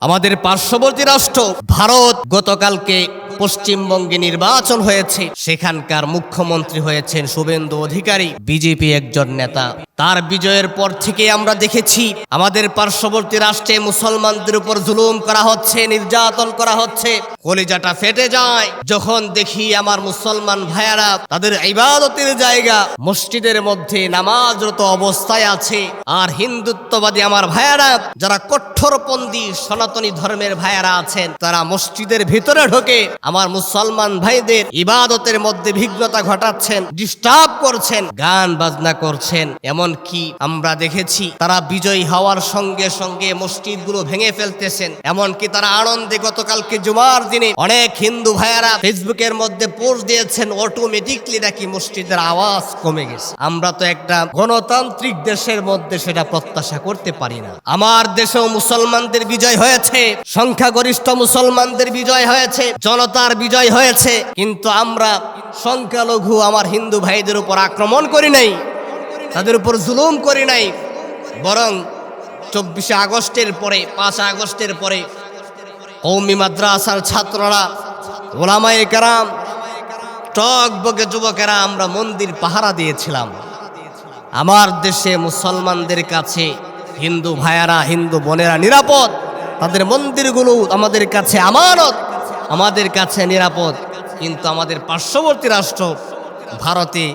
আমাদের পার্শ্ববর্তী রাষ্ট্র ভারত গতকালকে পশ্চিমবঙ্গে নির্বাচন হয়েছে, সেখানকার মুখ্যমন্ত্রী হয়েছেন শুভেন্দু অধিকারী, বিজেপি একজন নেতা। তার বিজয়ের পর থেকে আমরা দেখেছি আমাদের পার্শ্ববর্তী রাষ্ট্রে মুসলমানদের উপর জুলুম করা হচ্ছে, নির্যাতন করা হচ্ছে। কলিজাটা ফেটে যায় যখন দেখি আমার মুসলমান ভাইয়ারা তাদের ইবাদতের জায়গা মসজিদের মধ্যে নামাজরত অবস্থায় আছে, আর হিন্দুত্ববাদী আমার ভাইয়ারা যারা কঠোরপন্থী সনাতনী ধর্মের ভাইয়ারা আছেন তারা মসজিদের ভিতরে ঢোকে আমার মুসলমান ভাইদের ইবাদতের মধ্যে বিঘ্নতা ঘটাচ্ছেন, ডিস্টার্ব করছেন, গান বাজনা করছেন। এমন কি আমরা দেখেছি তারা বিজয়ী হওয়ার সঙ্গে সঙ্গে মসজিদগুলো ভেঙে ফেলতেছেন। এমনকি তারা আনন্দে গতকালকে জুমার দিনে অনেক হিন্দু ভাইয়ারা ফেসবুকের মধ্যে পোস্ট দিয়েছেন অটোমেটিকলি নাকি মসজিদের আওয়াজ কমে গেছে। আমরা তো একটা গণতান্ত্রিক দেশের মধ্যে সেটা প্রত্যাশা করতে পারি না। আমার দেশেও মুসলমানদের বিজয় হয়েছে, সংখ্যাগরিষ্ঠ মুসলমানদের বিজয় হয়েছে, জনতার বিজয় হয়েছে, কিন্তু আমরা সংখ্যালঘু আমার হিন্দু ভাইদের উপর আক্রমণ করি নাই, তাদের উপর জুলুম করি নাই। বরং 24 আগস্টের পরে 5 আগস্টের পরে কওমি মাদ্রাসার ছাত্ররা, ওলামায়ে কেরাম, টকবকে যুবকেরা আমরা মন্দির পাহারা দিয়েছিলাম। আমার দেশে মুসলমানদের কাছে হিন্দু ভাইয়ারা, হিন্দু বোনেরা নিরাপদ, তাদের মন্দিরগুলো আমাদের কাছে আমানত, আমাদের কাছে নিরাপদ। কিন্তু আমাদের পার্শ্ববর্তী রাষ্ট্র ভারতে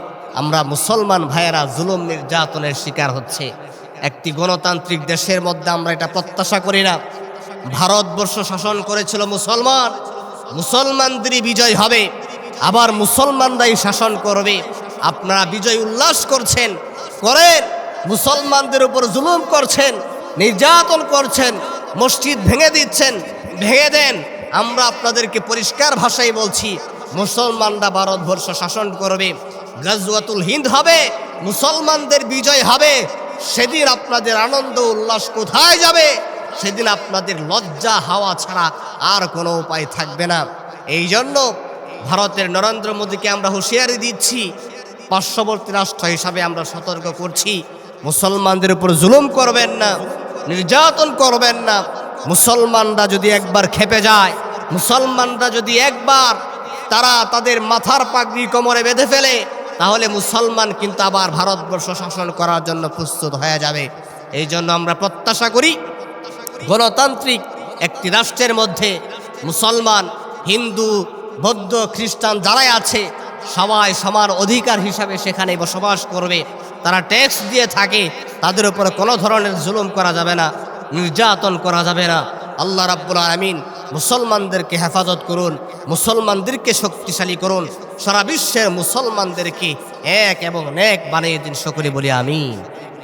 আমরা মুসলমান ভাইয়েরা জুলুম নির্যাতনের শিকার হচ্ছে। একটি গণতান্ত্রিক দেশের মধ্যে আমরা এটা প্রত্যাশা করি না। ভারতবর্ষ শাসন করেছিল মুসলমান, মুসলমানদেরই বিজয় হবে, আবার মুসলমানরাই শাসন করবে। আপনারা বিজয় উল্লাস করছেন, করেন, মুসলমানদের উপর জুলুম করছেন, নির্যাতন করছেন, মসজিদ ভেঙে দিচ্ছেন, ভেঙে দেন। আমরা আপনাদেরকে পরিষ্কার ভাষায় বলছি, মুসলমানরা ভারতবর্ষ শাসন করবে, গাজওয়াতুল হিন্দ হবে, মুসলমানদের বিজয় হবে। সেদিন আপনাদের আনন্দ উল্লাস কোথায় যাবে? সেদিন আপনাদের লজ্জা হাওয়া ছাড়া আর কোনো উপায় থাকবে না। এই জন্য ভারতের নরেন্দ্র মোদীকে আমরা হুঁশিয়ারি দিচ্ছি, পার্শ্ববর্তী রাষ্ট্র হিসাবে আমরা সতর্ক করছি, মুসলমানদের উপর জুলুম করবেন না, নির্যাতন করবেন না। মুসলমানরা যদি একবার খেপে যায়, মুসলমানরা যদি একবার তাদের মাথার পাগড়ি কোমরে বেঁধে ফেলে, তাহলে মুসলমান কিন্তু আবার ভারতবর্ষ শাসন করার জন্য প্রস্তুত হয়ে যাবে। এই জন্য আমরা প্রত্যাশা করি গণতান্ত্রিক একটি রাষ্ট্রের মধ্যে মুসলমান, হিন্দু, বৌদ্ধ, খ্রিস্টান যারাই আছে সবাই সমান অধিকার হিসাবে সেখানে বসবাস করবে। তারা ট্যাক্স দিয়ে থাকে, তাদের উপরে কোনো ধরনের জুলুম করা যাবে না, নির্যাতন করা যাবে না। আল্লাহ রাব্বুল আলামিন মুসলমানদেরকে হেফাজত করুন, মুসলমানদেরকে শক্তিশালী করুন, সারা বিশ্বের মুসলমানদেরকে এক এবং নেক বানিয়ে দিন। সকলে বলি আমিন।